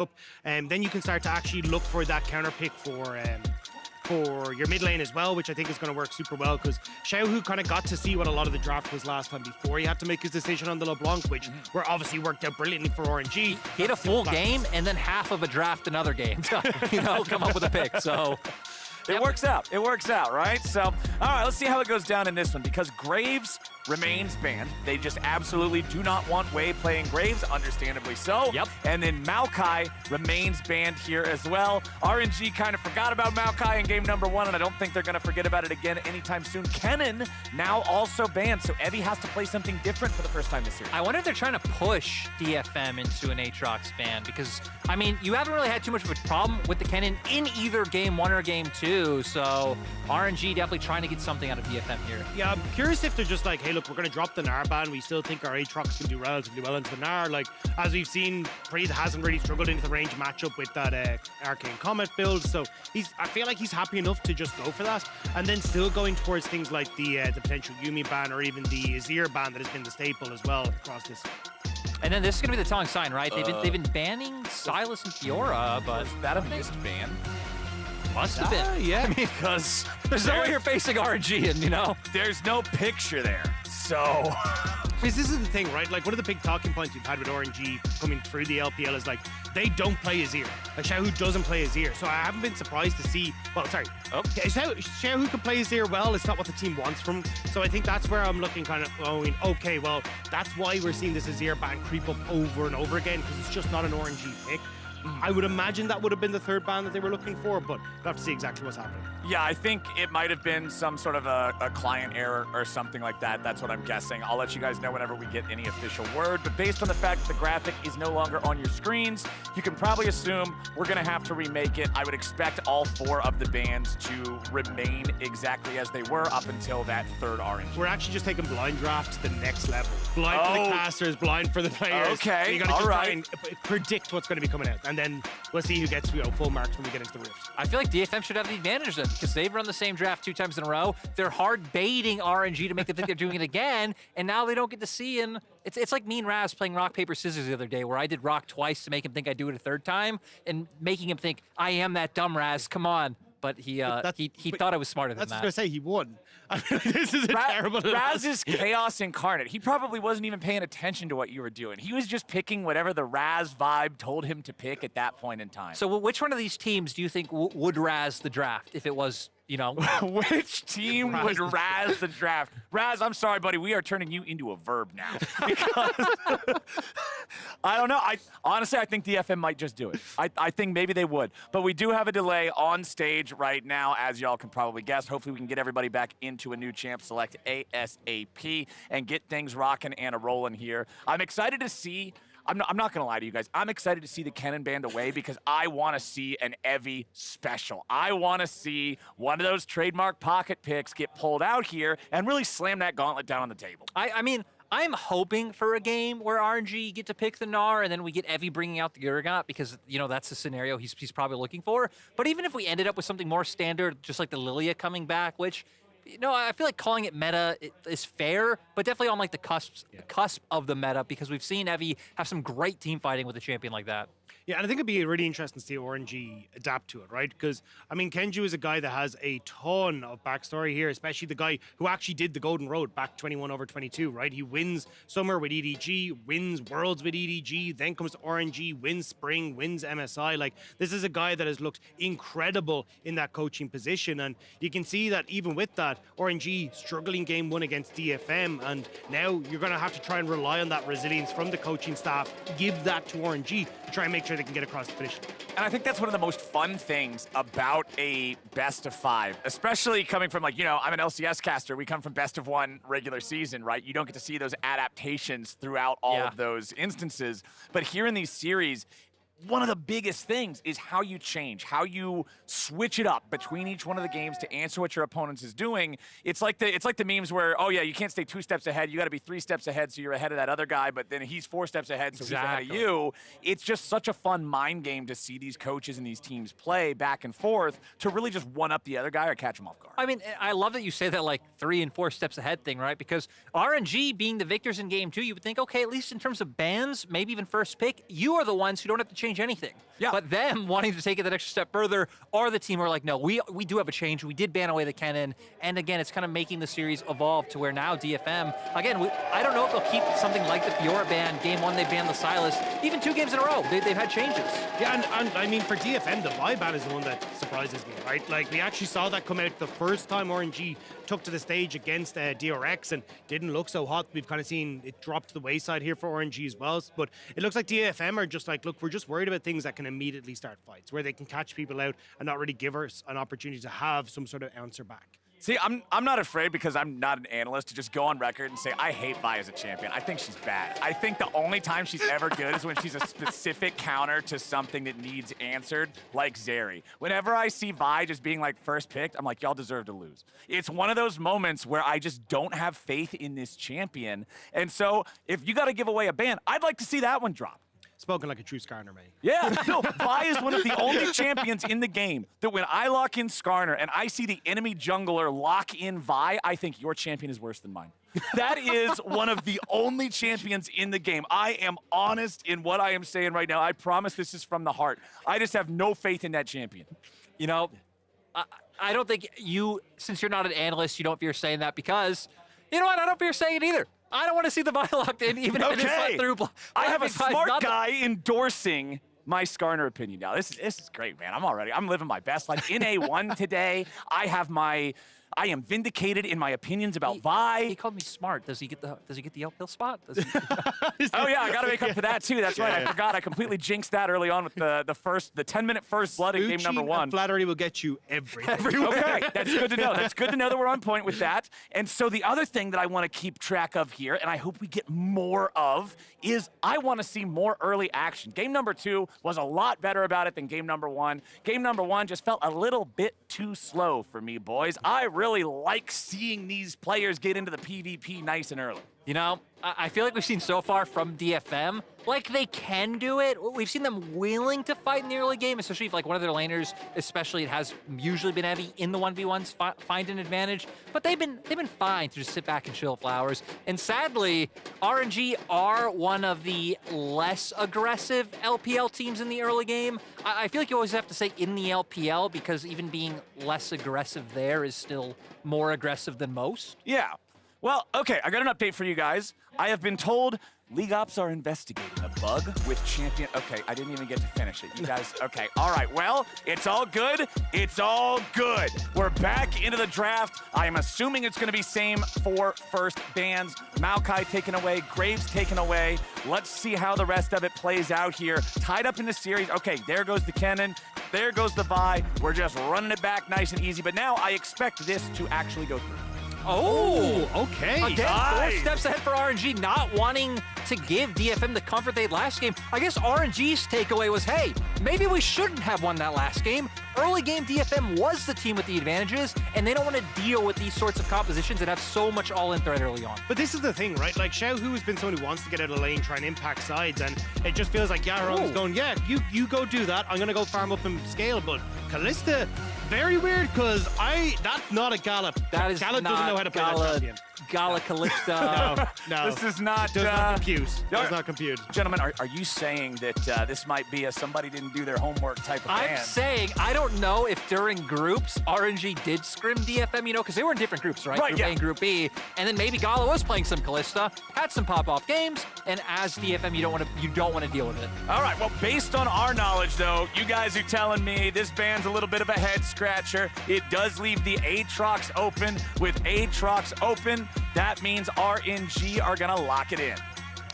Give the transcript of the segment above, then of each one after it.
up, then you can start to actually look for that counter pick for your mid lane as well, which I think is going to work super well because Xiaohu kind of got to see what a lot of the draft was last time before he had to make his decision on the LeBlanc, which were obviously worked out brilliantly for RNG. He had a full game and then half of a draft another game to, come up with a pick. So it works out. It works out, right? So, all right, let's see how it goes down in this one because Graves remains banned. They just absolutely do not want Wei playing Graves, understandably so. Yep. And then Maokai remains banned here as well. RNG kind of forgot about Maokai in game number 1, and I don't think they're going to forget about it again anytime soon. Kennen now also banned, so Evie has to play something different for the first time this series. I wonder if they're trying to push DFM into an Aatrox ban because, I mean, you haven't really had too much of a problem with the Kennen in either game 1 or game 2, so RNG definitely trying to get something out of DFM here. Yeah, I'm curious if they're just like, hey, look, we're going to drop the Gnar ban. We still think our Aatrox can do relatively well into the Gnar. Like, as we've seen, Breathe hasn't really struggled into the range matchup with that Arcane Comet build. So I feel like he's happy enough to just go for that. And then still going towards things like the potential Yuumi ban or even the Azir ban that has been the staple as well across this. And then this is going to be the telling sign, right? They've been banning Sylas and Fiora, but Was that a missed ban? must have been. Yeah, because There's no way you're facing RNG and, there's no picture there. So Because this is the thing, right? Like, one of the big talking points we've had with RNG coming through the LPL is, like, they don't play Azir. Like, Xiaohu doesn't play Azir. So I haven't been surprised to see... Well, sorry. Xiaohu can play Azir well. It's not what the team wants from him. So I think that's where I'm looking kind of going, okay, well, that's why we're seeing this Azir ban creep up over and over again, because it's just not an RNG pick. I would imagine that would have been the third ban that they were looking for, but we'll have to see exactly what's happening. yeah, I think it might have been some sort of a client error or something like that. That's what I'm guessing. I'll let you guys know whenever we get any official word. But based on the fact that the graphic is no longer on your screens, you can probably assume we're going to have to remake it. I would expect all 4 of the bans to remain exactly as they were up until that third orange. We're actually just taking blind draft to the next level. Blind for the casters, blind for the players. Okay, So you gotta all just try right. and predict what's going to be coming out. And then we'll see who gets full marks when we get into the Rift. I feel like DFM should have the advantage then because they've run the same draft 2 times in a row. They're hard baiting RNG to make them think they're doing it again, and now they don't get to see. And it's like me and Raz playing rock, paper, scissors the other day where I did rock twice to make him think I'd do it a third time and making him think, I am that dumb Raz, come on. But he thought I was smarter than That's that. going to say he won. I mean, this is a terrible Raz is chaos incarnate. He probably wasn't even paying attention to what you were doing. He was just picking whatever the Raz vibe told him to pick at that point in time. So which one of these teams do you think would Raz the draft if it was, Which team would Raz the draft? Raz, I'm sorry, buddy. We are turning you into a verb now. Because I don't know. Honestly, I think DFM might just do it. I think maybe they would. But we do have a delay on stage right now, as y'all can probably guess. Hopefully, we can get everybody back into a new champ select ASAP and get things rocking and a-rolling here. I'm excited to see... I'm not going to lie to you guys. I'm excited to see the Kennen band away because I want to see an Evie special. I want to see one of those trademark pocket picks get pulled out here and really slam that gauntlet down on the table. I mean, I'm hoping for a game where RNG get to pick the Gnar and then we get Evie bringing out the Urgot because, that's the scenario he's probably looking for. But even if we ended up with something more standard, just like the Lilia coming back, which... I feel like calling it meta is fair, but definitely on like the cusp of the meta because we've seen Evie have some great team fighting with a champion like that. Yeah, and I think it'd be really interesting to see RNG adapt to it, right? Because, I mean, Kenju is a guy that has a ton of backstory here, especially the guy who actually did the Golden Road back 21/22, right? He wins Summer with EDG, wins Worlds with EDG, then comes to RNG, wins Spring, wins MSI. Like, this is a guy that has looked incredible in that coaching position, and you can see that even with that, RNG struggling game 1 against DFM, and now you're going to have to try and rely on that resilience from the coaching staff, give that to RNG to try and make sure they can get across the finish line. And I think that's one of the most fun things about a best of 5, especially coming from I'm an LCS caster. We come from best of 1 regular season, right? You don't get to see those adaptations throughout all of those instances. But here in these series, one of the biggest things is how you change, how you switch it up between each one of the games to answer what your opponent is doing. It's like the memes where, oh yeah, you can't stay 2 steps ahead. You got to be 3 steps ahead, so you're ahead of that other guy. But then he's 4 steps ahead, so he's ahead of you. It's just such a fun mind game to see these coaches and these teams play back and forth to really just one up the other guy or catch him off guard. I mean, I love that you say that 3 and 4 steps ahead thing, right? Because RNG being the victors in game 2, you would think, okay, at least in terms of bans, maybe even first pick, you are the ones who don't have to change change anything. Yeah. But them wanting to take it that extra step further are the team who are like, no, we do have a change. We did ban away the cannon. And again, it's kind of making the series evolve to where now DFM, again, I don't know if they'll keep something like the Fiora ban. Game 1, they banned the Silas. Even 2 games in a row, they've had changes. Yeah, and I mean, for DFM, the Vi ban is the one that surprises me, right? Like, we actually saw that come out the first time RNG took to the stage against DRX and didn't look so hot. We've kind of seen it drop to the wayside here for RNG as well. But it looks like DFM are just like, look, we're just worried about things that can immediately start fights, where they can catch people out and not really give us an opportunity to have some sort of answer back. See, I'm not afraid because I'm not an analyst to just go on record and say I hate Vi as a champion. I think she's bad. I think the only time she's ever good is when she's a specific counter to something that needs answered, like Zeri. Whenever I see Vi just being like first picked, I'm like, y'all deserve to lose. It's one of those moments where I just don't have faith in this champion. And so if you got to give away a ban, I'd like to see that one drop. Spoken like a true Skarner, mate. Yeah, no, Vi is one of the only champions in the game that when I lock in Skarner and I see the enemy jungler lock in Vi, I think your champion is worse than mine. That is one of the only champions in the game. I am honest in what I am saying right now. I promise this is from the heart. I just have no faith in that champion. You know, I don't think since you're not an analyst, you don't fear saying that because, you know what, I don't fear saying it either. I don't want to see the Vi locked in, even if it is let through. I have a smart guy endorsing my Skarner opinion now. This is great, man. I'm living my best life. In A1 today, I am vindicated in my opinions about Vi. He called me smart. Does he get the uphill spot? Oh yeah, I got to make up for that too. That's right. I forgot. I completely jinxed that early on with the 10-minute first blood in game number 1. Flattery will get you everything. Okay, that's good to know. That's good to know that we're on point with that. And so the other thing that I want to keep track of here, and I hope we get more of, is I want to see more early action. Game number 2 was a lot better about it than game number 1. Game number 1 just felt a little bit too slow for me, boys. I really like seeing these players get into the PvP nice and early. You know, I feel like we've seen so far from DFM, like they can do it. We've seen them willing to fight in the early game, especially if like one of their laners, especially it has usually been heavy in the 1v1s, find an advantage. But they've been fine to just sit back and chill, Flowers. And sadly, RNG are one of the less aggressive LPL teams in the early game. I feel like you always have to say in the LPL because even being less aggressive there is still more aggressive than most. Yeah. Well, okay, I got an update for you guys. I have been told League Ops are investigating a bug with champion. Okay, I didn't even get to finish it. You guys, okay, all right. Well, it's all good. It's all good. We're back into the draft. I am assuming it's going to be same for first bans. Maokai taken away, Graves taken away. Let's see how the rest of it plays out here. Tied up in the series. Okay, there goes the cannon. There goes the Vi. We're just running it back nice and easy. But now I expect this to actually go through. Oh, okay. Again, Nice. 4 steps ahead for RNG, not wanting to give DFM the comfort they had last game. I guess RNG's takeaway was, hey, maybe we shouldn't have won that last game. Early game DFM was the team with the advantages, and they don't want to deal with these sorts of compositions that have so much all-in threat early on. But this is the thing, right? Like, Xiaohu has been someone who wants to get out of the lane, try and impact sides, and it just feels like Yarrow is going, yeah, you go do that. I'm going to go farm up and scale. But Kalista, very weird, because that's not a Gala. That is Gala doesn't know how to play that champion. Gala Calista. No. This is not... Does not compute. Does not compute. Gentlemen, are you saying that this might be a somebody didn't do their homework type of ban? I'm saying, I don't know if during groups, RNG did scrim DFM, you know, because they were in different groups, right? Right, Group yeah. A and Group B, and then maybe Gala was playing some Callista, had some pop-off games, and as DFM, you don't want to deal with it. All right, well, based on our knowledge, though, you guys are telling me this ban's a little bit of a head-scratcher. It does leave the Aatrox open. With Aatrox open, that means RNG are going to lock it in.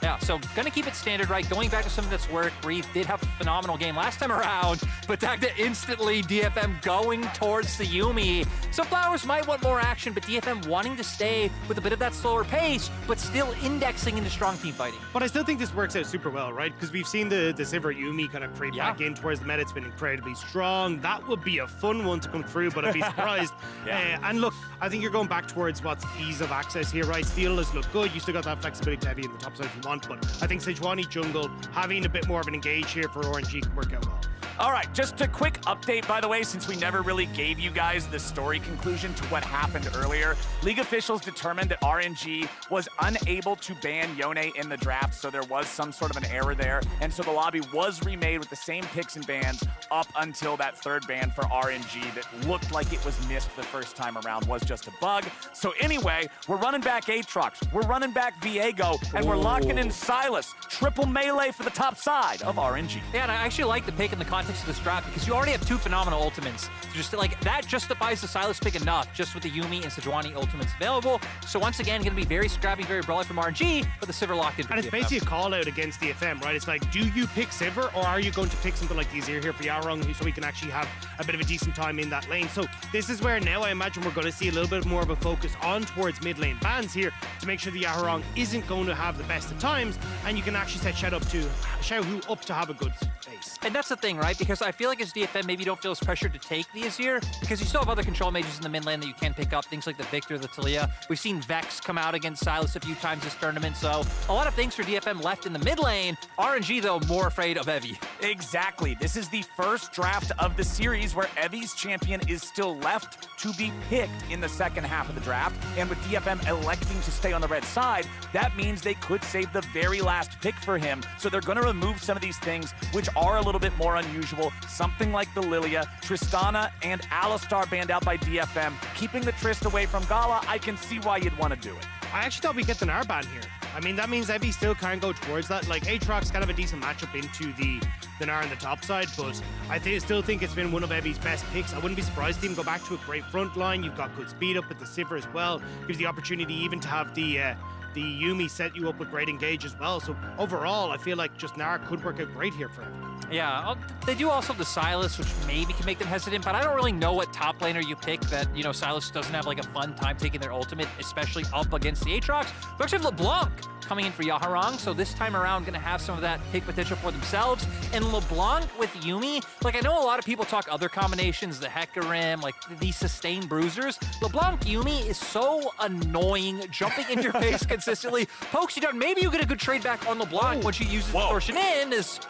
Yeah, so gonna keep it standard, right? Going back to something that's worked. Reeve did have a phenomenal game last time around, but Tagda instantly DFM going towards the Yuumi. So Flowers might want more action, but DFM wanting to stay with a bit of that slower pace, but still indexing into strong team fighting. But I still think this works out super well, right? Because we've seen the Sivir Yuumi kind of creep back in towards the meta. It's been incredibly strong. That would be a fun one to come through, but I'd be surprised. And look, I think you're going back towards what's ease of access here, right? Steel has looked good. You still got that flexibility to heavy in the top side if you want, but I think Sejuani jungle, having a bit more of an engage here for RNG could work out well. All right, just a quick update, by the way, since we never really gave you guys the story conclusion to what happened earlier. League officials determined that RNG was unable to ban Yone in the draft, so there was some sort of an error there. And so the lobby was remade with the same picks and bans up until that third ban for RNG that looked like it was missed the first time around was just a bug. So anyway, we're running back Aatrox, we're running back Viego, and we're locking in Silas. Triple melee for the top side of RNG. Yeah, and I actually like the pick in the context of this draft because you already have two phenomenal ultimates. Just like that justifies the Silas pick enough, just with the Yuumi and Sejuani ultimates available. So once again, going to be very scrappy, very brawly from RNG, but the Sivir locked in for And it's DFM. basically a call out against DFM, right? It's like, do you pick Sivir or are you going to pick something like the Azir here for Yarong so we can actually have a bit of a decent time in that lane? So this is where now I imagine we're going to see a little bit more of a focus on towards mid lane bans here to make sure the Yarong isn't going to have the best of times and you can actually set Xiaohu up to have a good face. And that's the thing, right? Because I feel like as DFM, maybe you don't feel as pressured to take the Azir because you still have other control mages in the mid lane that you can pick up, things like the Victor, the Talia. We've seen Vex come out against Silas a few times this tournament, so a lot of things for DFM left in the mid lane. RNG, though, more afraid of Evi. Exactly. This is the first draft of the series where Evi's champion is still left to be picked in the second half of the draft. And with DFM electing to stay on the red side, that means they could save the very last pick for him. So they're going to remove some of these things which are a little bit more unusual. Something like the Lilia, Tristana, and Alistar banned out by DFM. Keeping the Trist away from Gala, I can see why you'd want to do it. I actually thought we'd get the Nar ban here. I mean, that means Evi still can go towards that. Like, Aatrox kind of a decent matchup into the Nar on the top side, but I still think it's been one of Evi's best picks. I wouldn't be surprised to even go back to a great front line. You've got good speed up with the Sivir as well. Gives the opportunity even to have the Yuumi set you up with great engage as well. So overall, I feel like just Nar could work out great here for Evi. Yeah, they do also have the Silas, which maybe can make them hesitant, but I don't really know what top laner you pick that, you know, Silas doesn't have like a fun time taking their ultimate, especially up against the Aatrox. We actually have LeBlanc coming in for Yaharong, so this time around going to have some of that pick potential for themselves. And LeBlanc with Yuumi, like I know a lot of people talk other combinations, the Hecarim, like these sustained bruisers. LeBlanc Yuumi is so annoying, jumping in your face consistently. Pokes you down, maybe you get a good trade back on LeBlanc once you use the distortion in is...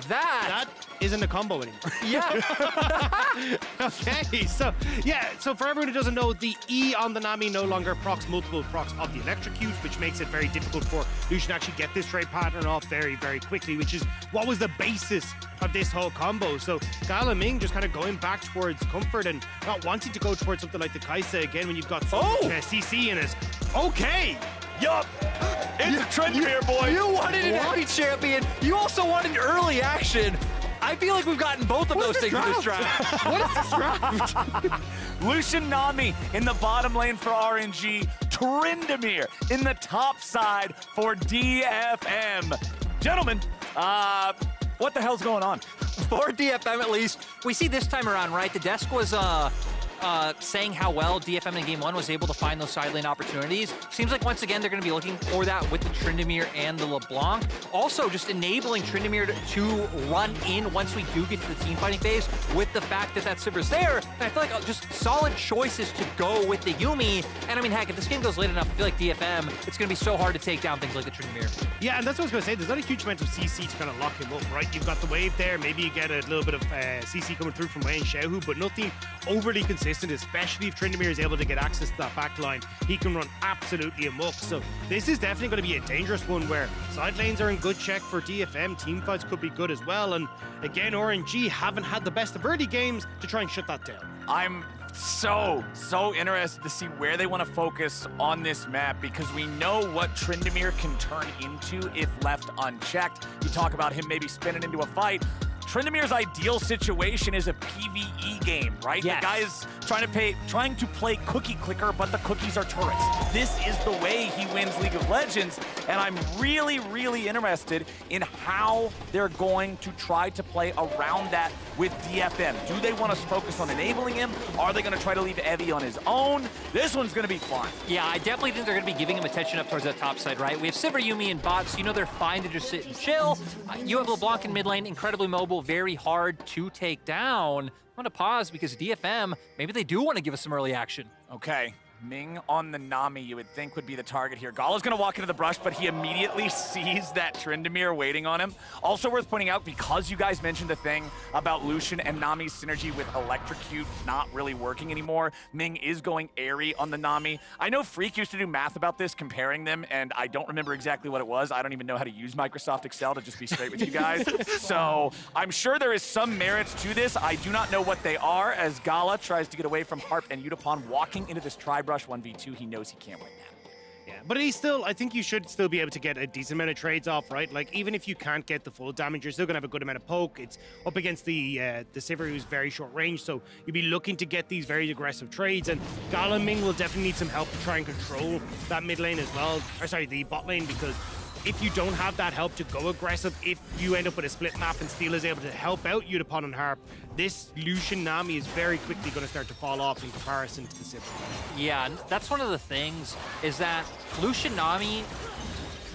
That isn't a combo anymore. Yeah. Okay, so for everyone who doesn't know, the E on the Nami no longer procs multiple procs of the electrocute, which makes it very difficult for Lucian to actually get this trade pattern off very, very quickly, which is what was the basis of this whole combo. So Gala Ming just kind of going back towards comfort and not wanting to go towards something like the Kaisa again when you've got so much CC in it. Okay. Yup! It's a trend here, boy! You wanted an Epi champion. You also wanted early action. I feel like we've gotten both of those things in this draft. What is this draft? Lucian Nami in the bottom lane for RNG. Tryndamere in the top side for DFM. Gentlemen, what the hell's going on? For DFM at least, we see this time around, right? The desk was saying how well DFM in Game 1 was able to find those side lane opportunities. Seems like once again they're going to be looking for that with the Tryndamere and the LeBlanc. Also just enabling Tryndamere to run in once we do get to the team fighting phase with the fact that that Sivir's there. And I feel like just solid choices to go with the Yuumi. And I mean, heck, if this game goes late enough, I feel like DFM, it's going to be so hard to take down things like the Tryndamere. Yeah, and that's what I was going to say. There's not a huge amount of CC to kind of lock him up, right? You've got the wave there. Maybe you get a little bit of CC coming through from Wayne Xiaohu, but nothing overly consistent, especially if Tryndamere is able to get access to that back line. He can run absolutely amok. So this is definitely going to be a dangerous one where side lanes are in good check for DFM. Team fights could be good as well. And again, RNG haven't had the best of early games to try and shut that down. I'm so interested to see where they want to focus on this map because we know what Tryndamere can turn into if left unchecked. You talk about him maybe spinning into a fight. Tryndamere's ideal situation is a PvE game, right? Yes. The guy is trying to play cookie clicker, but the cookies are turrets. This is the way he wins League of Legends, and I'm really interested in how they're going to try to play around that with DFM. Do they want to focus on enabling him? Are they going to try to leave Evi on his own? This one's going to be fun. Yeah, I definitely think they're going to be giving him attention up towards that top side, right? We have Sivir, Yuumi, and bots, so you know they're fine to just sit and chill. You have LeBlanc in mid lane, incredibly mobile, very hard to take down. I'm going to pause because DFM, maybe they do want to give us some early action. Okay, Ming on the Nami, you would think would be the target here. Gala's gonna walk into the brush, but he immediately sees that Tryndamere waiting on him. Also worth pointing out, because you guys mentioned the thing about Lucian and Nami's synergy with Electrocute not really working anymore, Ming is going airy on the Nami. I know Freak used to do math about this, comparing them, and I don't remember exactly what it was. I don't even know how to use Microsoft Excel, to just be straight with you guys. So I'm sure there is some merits to this. I do not know what they are, as Gala tries to get away from Harp and Utapon walking into this tri-brush 1v2. He knows he can't win that. Yeah, but I think you should still be able to get a decent amount of trades off, right? Like, even if you can't get the full damage, you're still going to have a good amount of poke. It's up against the Sivir, who's very short range, so you'll be looking to get these very aggressive trades, and Gala and Ming will definitely need some help to try and control that mid lane as well, or sorry, the bot lane, because if you don't have that help to go aggressive, if you end up with a split map and Steel is able to help out Utapon and Harp, this Lucian Nami is very quickly going to start to fall off in comparison to the Sivir. Yeah, and that's one of the things, is that Lucian Nami,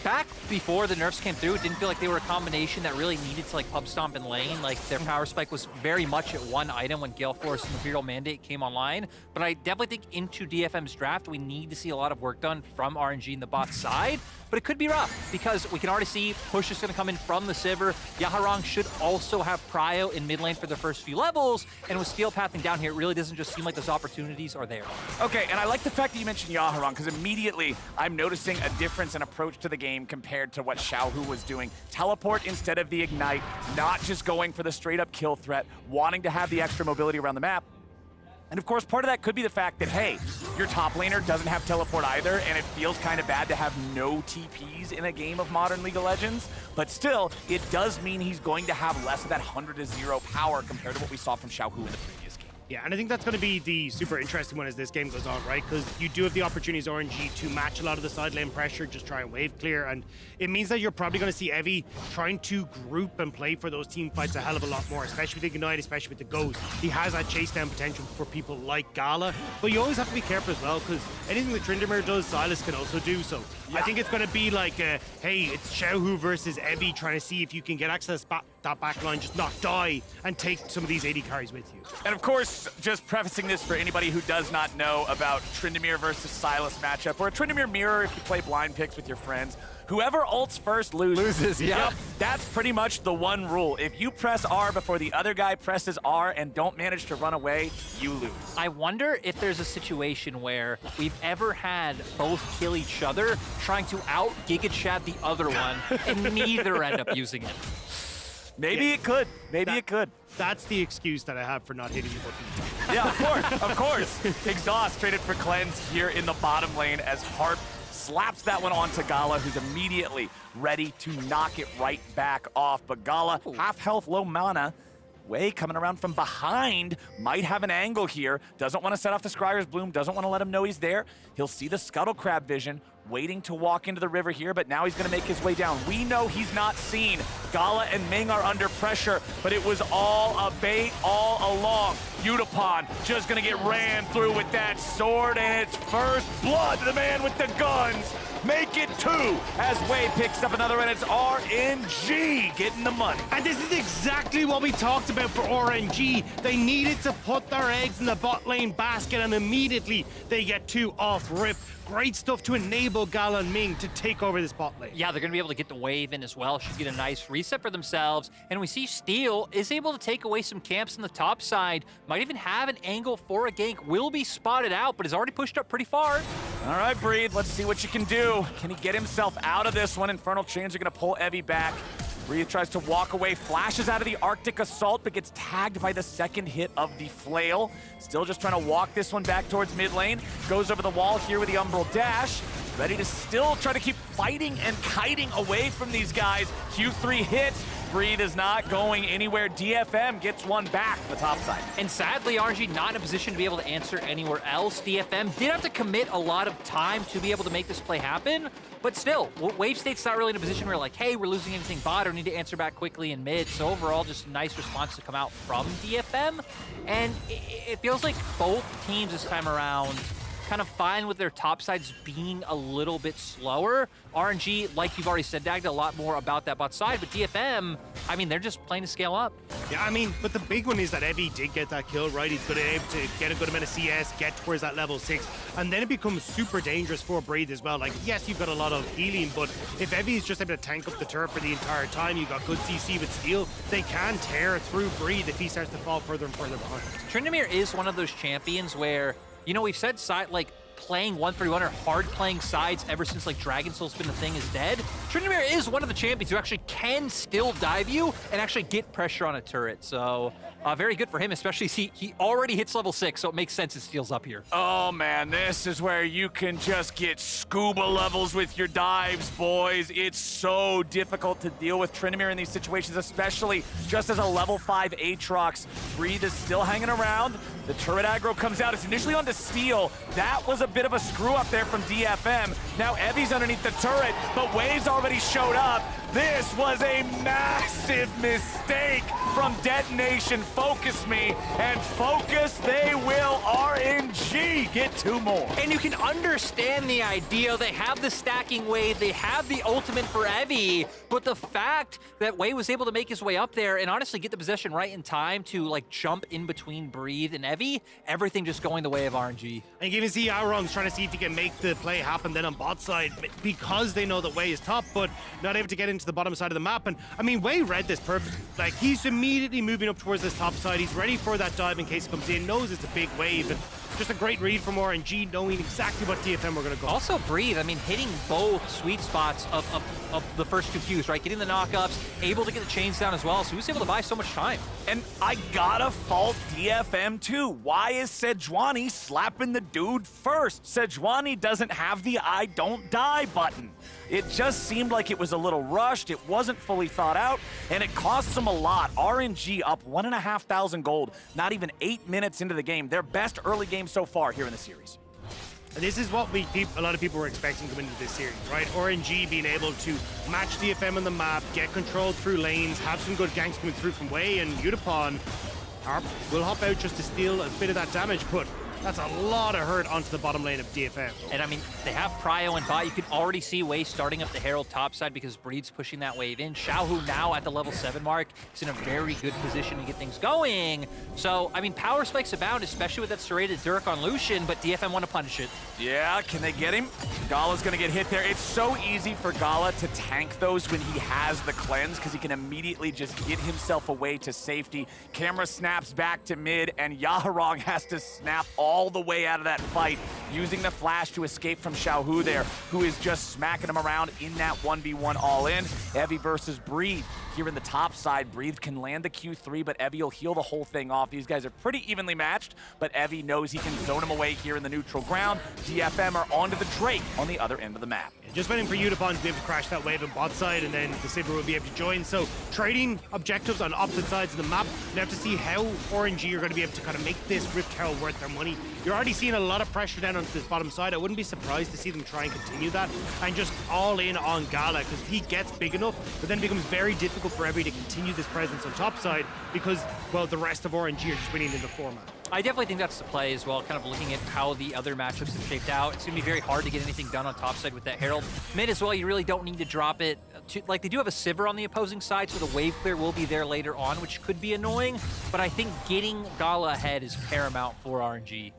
back before the nerfs came through, it didn't feel like they were a combination that really needed to like pub stomp in lane. Like, their power spike was very much at one item when Gale Force and Imperial Mandate came online. But I definitely think into DFM's draft, we need to see a lot of work done from RNG in the bot side. But it could be rough, because we can already see push is going to come in from the Sivir. Yaharong should also have prio in mid lane for the first few levels, and with Steel pathing down here, it really doesn't just seem like those opportunities are there. Okay, and I like the fact that you mentioned Yaharong, because immediately I'm noticing a difference in approach to the game compared to what Xiaohu was doing. Teleport instead of the Ignite, not just going for the straight-up kill threat, wanting to have the extra mobility around the map. And of course, part of that could be the fact that, hey, your top laner doesn't have teleport either, and it feels kind of bad to have no TPs in a game of modern League of Legends. But still, it does mean he's going to have less of that 100-0 power compared to what we saw from Xiaohu in the previous game. Yeah, and I think that's going to be the super interesting one as this game goes on, right? Because you do have the opportunities, RNG, to match a lot of the side lane pressure, just try and wave clear, and it means that you're probably going to see Evie trying to group and play for those team fights a hell of a lot more, especially with Ignite, especially with the Ghost. He has that chase down potential for people like Gala, but you always have to be careful as well, because anything that Tryndamere does, Silas can also do. So yeah. I think it's going to be like, hey, it's Xiaohu versus Evie, trying to see if you can get access that back line, just not die, and take some of these AD carries with you. And of course, just prefacing this for anybody who does not know about Tryndamere versus Silas matchup, or a Tryndamere mirror if you play blind picks with your friends. Whoever ults first loses. Yep. That's pretty much the one rule. If you press R before the other guy presses R and don't manage to run away, you lose. I wonder if there's a situation where we've ever had both kill each other trying to out Giga Chad the other one, and neither end up using it. Maybe it could. Maybe it could. That's the excuse that I have for not hitting the button. Yeah, of course, of course. Exhaust traded for cleanse here in the bottom lane as Harp slaps that one onto Gala, who's immediately ready to knock it right back off. But Gala, half health, low mana. Wei coming around from behind, might have an angle here. Doesn't want to set off the Scryer's Bloom, doesn't want to let him know he's there. He'll see the Scuttle Crab vision, waiting to walk into the river here, but now he's going to make his way down. We know he's not seen. Gala and Ming are under pressure, but it was all a bait all along. Utapon just going to get ran through with that sword, and it's first blood to the man with the guns. Make it 2 as Wei picks up another, and it's RNG getting the money. And this is exactly what we talked about for RNG. They needed to put their eggs in the bot lane basket, and immediately they get 2 off rip. Great stuff to enable Gala and Ming to take over this bot lane. Yeah, they're going to be able to get the wave in as well. Should get a nice reset for themselves. And we see Steel is able to take away some camps on the top side. Might even have an angle for a gank. Will be spotted out, but is already pushed up pretty far. All right, Breathe, let's see what you can do. Can he get himself out of this one? Infernal Chains are going to pull Evie back. Breathe tries to walk away, flashes out of the Arctic Assault, but gets tagged by the second hit of the Flail. Still just trying to walk this one back towards mid lane. Goes over the wall here with the Umbral Dash. Ready to still try to keep fighting and kiting away from these guys. Q3 hits. Breathe is not going anywhere. DFM gets one back the top side. And sadly, RNG not in a position to be able to answer anywhere else. DFM did have to commit a lot of time to be able to make this play happen, but still, Wave State's not really in a position where like, hey, we're losing anything bot or need to answer back quickly in mid. So overall, just a nice response to come out from DFM. And it feels like both teams this time around kind of fine with their top sides being a little bit slower. RNG, like you've already said, Dagda, a lot more about that bot side, but DFM, I mean, they're just playing to scale up. Yeah, I mean, but the big one is that Evie did get that kill, right? He's able to get a good amount of CS, get towards that level 6, and then it becomes super dangerous for Breathe as well. Like, yes, you've got a lot of healing, but if Evie is just able to tank up the turret for the entire time, you've got good CC with Steel, they can tear through Breathe if he starts to fall further and further behind. Tryndamere is one of those champions where, you know, we've said like playing 131 or hard playing sides ever since like Dragon Soul's been a thing is dead. Tryndamere is one of the champions who actually can still dive you and actually get pressure on a turret. So very good for him, especially he already hits level 6, so it makes sense it steals up here. Oh man, this is where you can just get scuba levels with your dives, boys. It's so difficult to deal with Tryndamere in these situations, especially just as a level 5 Aatrox. Breathe is still hanging around. The turret aggro comes out. It's initially onto Steel. That was a bit of a screw up there from DFM. Now Evie's underneath the turret, but Waves already showed up. This was a massive mistake from Detonation. Focus me, and focus they will. RNG get 2 more. And you can understand the idea. They have the stacking wave, they have the ultimate for Evie, but the fact that Wei was able to make his way up there and honestly get the possession right in time to like jump in between Breathe and Evie, everything just going the way of RNG. And you can see Auron's trying to see if he can make the play happen then on bot side because they know that Wei is top, but not able to get into the bottom side of the map. And I mean, Wei read this perfect. Like, he's immediately moving up towards this top side. He's ready for that dive in case it comes in, knows it's a big wave. And just a great read from RNG, knowing exactly what DFM were going to go. Also Breathe, I mean, hitting both sweet spots of the first 2 Qs, right? Getting the knockups, able to get the chains down as well, so he was able to buy so much time. And I gotta fault DFM too. Why is Sejuani slapping the dude first? Sejuani doesn't have the I don't die button. It just seemed like it was a little rushed, it wasn't fully thought out, and it costs them a lot. RNG up 1,500 gold, not even 8 minutes into the game. Their best early game so far here in the series. This is what a lot of people were expecting coming into this series, right? RNG being able to match DFM on the map, get control through lanes, have some good ganks coming through from Wei, and Yutapon will hop out just to steal a bit of that damage, but that's a lot of hurt onto the bottom lane of DFM. And I mean, they have Prio and bot. You can already see Wei starting up the Herald topside because Breed's pushing that wave in. Xiaohu now at the level 7 mark is in a very good position to get things going. So, I mean, power spikes abound, especially with that serrated Dirk on Lucian, but DFM want to punish it. Yeah, can they get him? Gala's gonna get hit there. It's so easy for Gala to tank those when he has the cleanse because he can immediately just get himself away to safety. Camera snaps back to mid, and Yaharong has to snap all the way out of that fight, using the flash to escape from Xiaohu there, who is just smacking him around in that 1v1 all-in. Evie versus Breathe. Here in the top side, Breathe can land the Q3, but Evie will heal the whole thing off. These guys are pretty evenly matched, but Evie knows he can zone him away here in the neutral ground. DFM are onto the Drake on the other end of the map. Just waiting for Yutapon to be able to crash that wave on bot side, and then the Sivir will be able to join. So trading objectives on opposite sides of the map. You have to see how RNG are going to be able to kind of make this Rift Herald worth their money. You're already seeing a lot of pressure down onto this bottom side. I wouldn't be surprised to see them try and continue that and just all in on Gala, because he gets big enough, but then it becomes very difficult for Evie to continue this presence on top side because, well, the rest of RNG are just winning in the format. I definitely think that's the play as well, kind of looking at how the other matchups have shaped out. It's going to be very hard to get anything done on top side with that Herald. Mid as well, you really don't need to drop it. Like, they do have a Sivir on the opposing side, so the wave clear will be there later on, which could be annoying, but I think getting Gala ahead is paramount for RNG.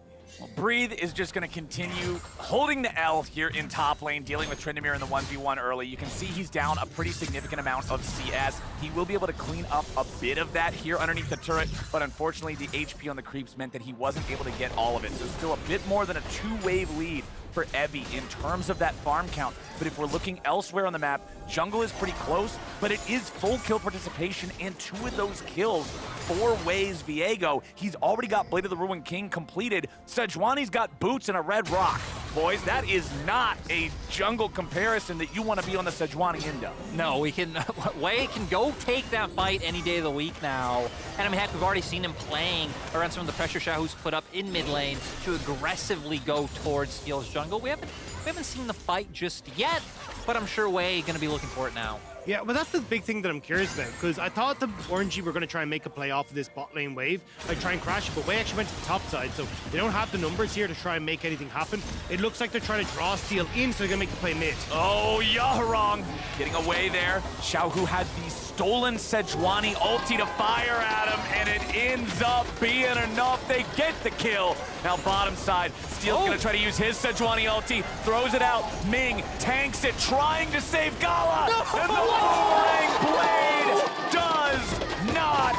Breathe is just going to continue holding the L here in top lane, dealing with Tryndamere in the 1v1 early. You can see he's down a pretty significant amount of CS. He will be able to clean up a bit of that here underneath the turret, but unfortunately the HP on the creeps meant that he wasn't able to get all of it. So still a bit more than a 2-wave lead for Evie in terms of that farm count. But if we're looking elsewhere on the map, jungle is pretty close, but it is full kill participation, and 2 of those kills for Waves Viego. He's already got Blade of the Ruined King completed. Sejuani's got boots and a red rock. Boys, that is not a jungle comparison that you want to be on the Sejuani end of. No, Wei can go take that fight any day of the week now. And I mean, heck, we've already seen him playing around some of the pressure Xiaohu's put up in mid lane to aggressively go towards Steel's jungle. We haven't seen the fight just yet, but I'm sure Wei gonna be looking for it now. Yeah, well, that's the big thing that I'm curious about, because I thought the RNG were going to try and make a play off of this bot lane wave, like try and crash it, but Way actually went to the top side, so they don't have the numbers here to try and make anything happen. It looks like they're trying to draw steal in, so they're going to make the play mid. Oh, Yaharong getting away there. Xiaohu had the stolen Sejuani ulti to fire at him, and it ends up being enough. They get the kill. Now bottom side, Steel's gonna try to use his Sejuani ulti, throws it out. Ming tanks it, trying to save Gala. No! And the Boomerang Blade does not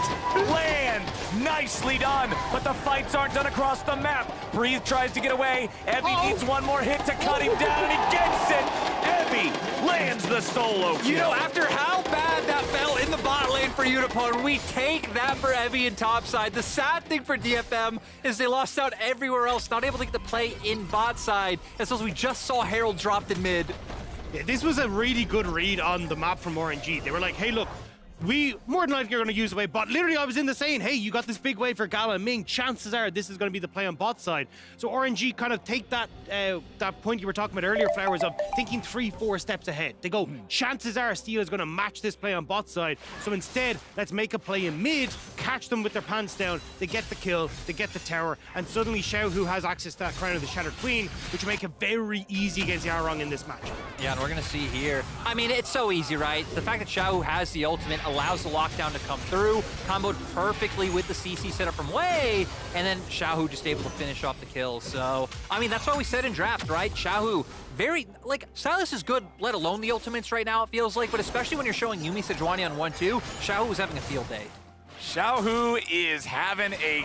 land. Nicely done, but the fights aren't done across the map. Breathe tries to get away. Evie needs one more hit to cut him down, and he gets it. Evie lands the solo kill. You know, after how bad that fell in the bot lane for Unipon, we take that for Evie and topside. The sad thing for DFM is they lost out everywhere else, not able to get the play in bot side. And so we just saw Herald dropped in mid. Yeah, this was a really good read on the map from RNG. They were like, hey, look, we more than likely are going to use the wave, but literally I was in the saying, hey, you got this big wave for Gala and Ming. Chances are this is going to be the play on bot side. So RNG kind of take that that point you were talking about earlier, Flowers, of thinking 3-4 steps ahead. They go, chances are Steel is going to match this play on bot side. So instead, let's make a play in mid, catch them with their pants down. They get the kill, they get the tower, and suddenly Xiaohu has access to that Crown of the Shattered Queen, which will make it very easy against Yaharong in this match. Yeah, and we're going to see here. I mean, it's so easy, right? The fact that Xiaohu has the ultimate allows the lockdown to come through, comboed perfectly with the CC setup from Way, and then Xiaohu just able to finish off the kill. So, I mean, that's what we said in draft, right? Xiaohu, very, like, Silas is good, let alone the ultimates right now, it feels like, but especially when you're showing Yuumi Sejuani on 1-2, Xiaohu was having a field day. Xiaohu is having a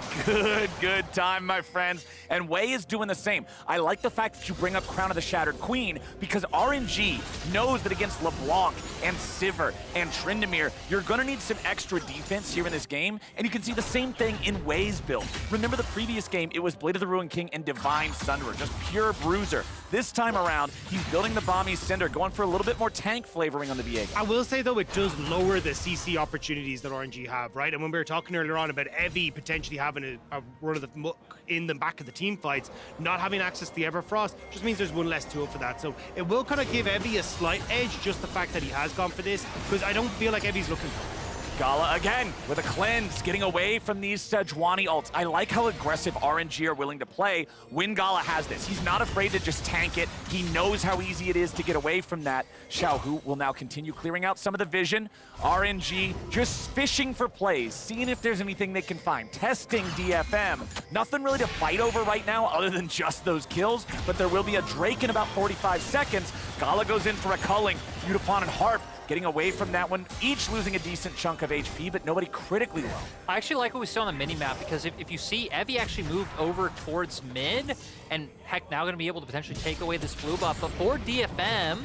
good time, my friends, and Wei is doing the same. I like the fact that you bring up Crown of the Shattered Queen, because RNG knows that against LeBlanc and Sivir and Tryndamere, you're gonna need some extra defense here in this game, and you can see the same thing in Wei's build. Remember the previous game, it was Blade of the Ruined King and Divine Sunderer, just pure bruiser. This time around, he's building the Bomby's Cinder, going for a little bit more tank flavoring on the Viego. I will say, though, it does lower the CC opportunities that RNG have, right? And when we were talking earlier on about Evie potentially having a run of the muck in the back of the team fights, not having access to the Everfrost just means there's one less tool for that. So it will kind of give Evie a slight edge, just the fact that he has gone for this, because I don't feel like Evie's looking for it. Gala again with a cleanse, getting away from these Sejuani ults. I like how aggressive RNG are willing to play when Gala has this. He's not afraid to just tank it. He knows how easy it is to get away from that. Xiaohu will now continue clearing out some of the vision. RNG just fishing for plays, seeing if there's anything they can find. Testing DFM. Nothing really to fight over right now other than just those kills, but there will be a Drake in about 45 seconds. Gala goes in for a culling. Udapon and Harp getting away from that one, each losing a decent chunk of HP, but nobody critically low. I actually like what we saw on the mini-map, because if you see, Evie actually moved over towards mid, and heck, now going to be able to potentially take away this blue buff. But for DFM,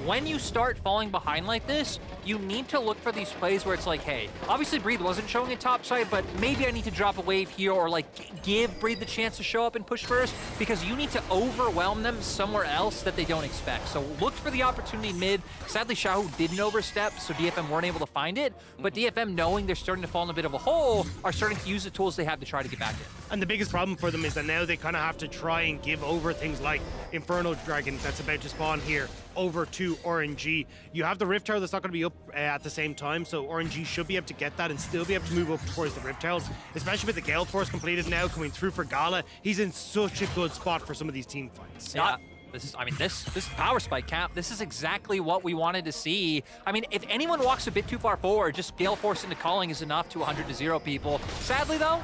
when you start falling behind like this, you need to look for these plays where it's like, hey, obviously Breathe wasn't showing it topside, but maybe I need to drop a wave here, or like give Breathe the chance to show up and push first, because you need to overwhelm them somewhere else that they don't expect. So look for the opportunity mid. Sadly, Xiaohu didn't overstep, so DFM weren't able to find it, but DFM, knowing they're starting to fall in a bit of a hole, are starting to use the tools they have to try to get back in. And the biggest problem for them is that now they kind of have to try and give over things like Infernal Dragon that's about to spawn here over to RNG. You have the Rift Tower that's not going to be up at the same time, so RNG should be able to get that and still be able to move up towards the Rift Towers, especially with the Gale Force completed now coming through for Gala. He's in such a good spot for some of these team fights. Yeah. This is, I mean, this power spike cap, this is exactly what we wanted to see. I mean, if anyone walks a bit too far forward, just Gale Force into calling is enough to 100-0 people. Sadly, though,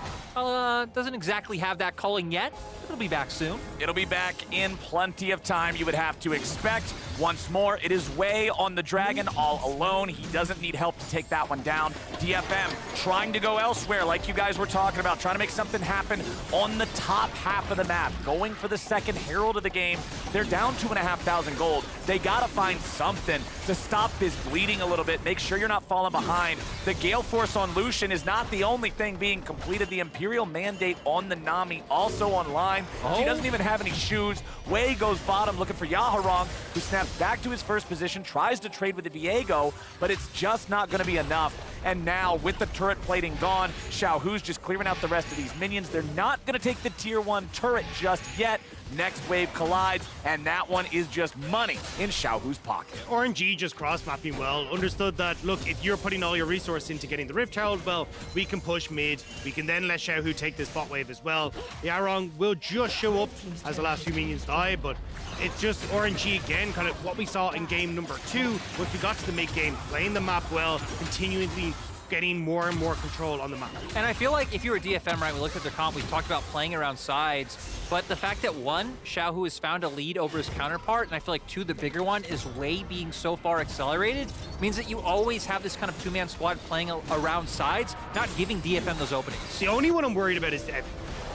doesn't exactly have that calling yet. It'll be back soon. It'll be back in plenty of time, you would have to expect. Once more, it is Wei on the Dragon all alone. He doesn't need help to take that one down. DFM trying to go elsewhere, like you guys were talking about, trying to make something happen on the top half of the map, going for the second Herald of the game. They're down 2,500 gold. They gotta find something to stop this bleeding a little bit, make sure you're not falling behind. The Gale Force on Lucian is not the only thing being completed. The Imperial Mandate on the Nami also online. She doesn't even have any shoes. Wei goes bottom looking for Yaharong, who snaps back to his first position, tries to trade with the Viego, but it's just not gonna be enough. And now, with the turret plating gone, Xiaohu's just clearing out the rest of these minions. They're not gonna take the tier 1 turret just yet. next wave collides, and that one is just money in Xiaohu's pocket. RNG just cross-mapping well, understood that, look, if you're putting all your resource into getting the Rift Herald, well, we can push mid, we can then let Xiaohu take this bot wave as well. Yarong will just show up as the last few minions die, but it's just RNG again, kind of what we saw in game number 2, once we got to the mid-game, playing the map well, continually getting more and more control on the map. And I feel like if you were DFM, right, we looked at their comp, we talked about playing around sides, but the fact that one, Xiaohu has found a lead over his counterpart, and I feel like two, the bigger one, is Wei being so far accelerated, means that you always have this kind of two-man squad playing around sides, not giving DFM those openings. The only one I'm worried about is Evi.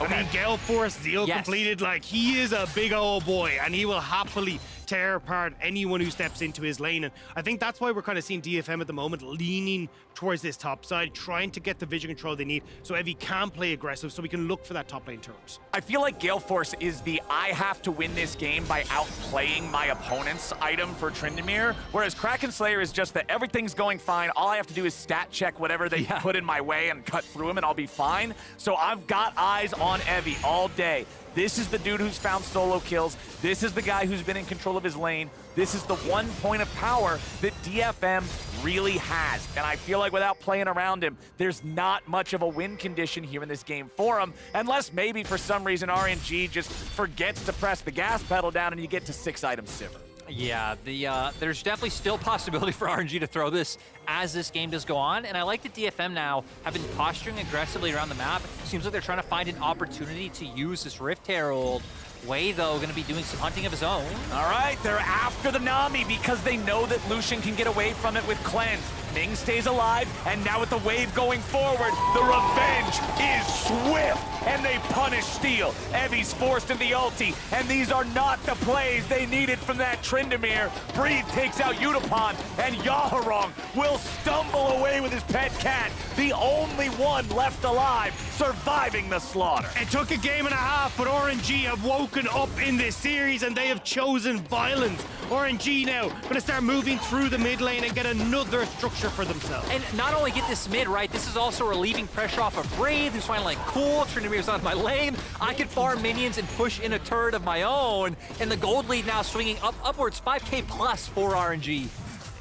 Okay. I mean, Gale Force Zeal Yes. completed, like, he is a big old boy, and he will happily tear apart anyone who steps into his lane. And I think that's why we're kind of seeing DFM at the moment leaning towards this top side, trying to get the vision control they need so Evi can play aggressive so we can look for that top lane turret. I feel like Gale Force is the I have to win this game by outplaying my opponent's item for Tryndamere, whereas Kraken Slayer is just that everything's going fine. All I have to do is stat check whatever they put in my way and cut through him and I'll be fine. So I've got eyes on Evi all day. This is the dude who's found solo kills. This is the guy who's been in control of his lane. This is the one point of power that DFM really has. And I feel like without playing around him, there's not much of a win condition here in this game for him, unless maybe for some reason RNG just forgets to press the gas pedal down and you get to 6-item Sivir. Yeah, there's definitely still possibility for RNG to throw this as this game does go on, and I like that DFM now have been posturing aggressively around the map. Seems like they're trying to find an opportunity to use this Rift Herald. Wei, though, going to be doing some hunting of his own. All right, they're after the Nami because they know that Lucian can get away from it with Cleanse. Ming stays alive, and now with the wave going forward, the revenge is swift, and they punish Steel. Evi's forced in the ulti, and these are not the plays they needed from that Tryndamere. Breathe takes out Yutapon, and Yaharong will stumble away with his pet cat, the only one left alive, surviving the slaughter. It took a game and a half, but RNG have woken up in this series and they have chosen violence. RNG now going to start moving through the mid lane and get another structure for themselves. And not only get this mid, right, this is also relieving pressure off of Breathe, who's finally like, cool, Tryndamere's on my lane. I can farm minions and push in a turret of my own. And the gold lead now swinging upwards 5k plus for RNG.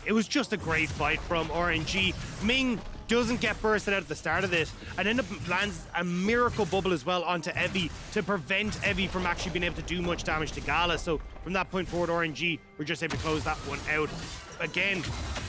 It was just a great fight from RNG. Ming doesn't get bursted out at the start of this and then lands a miracle bubble as well onto Evi to prevent Evi from actually being able to do much damage to Gala. So from that point forward, RNG were just able to close that one out. Again,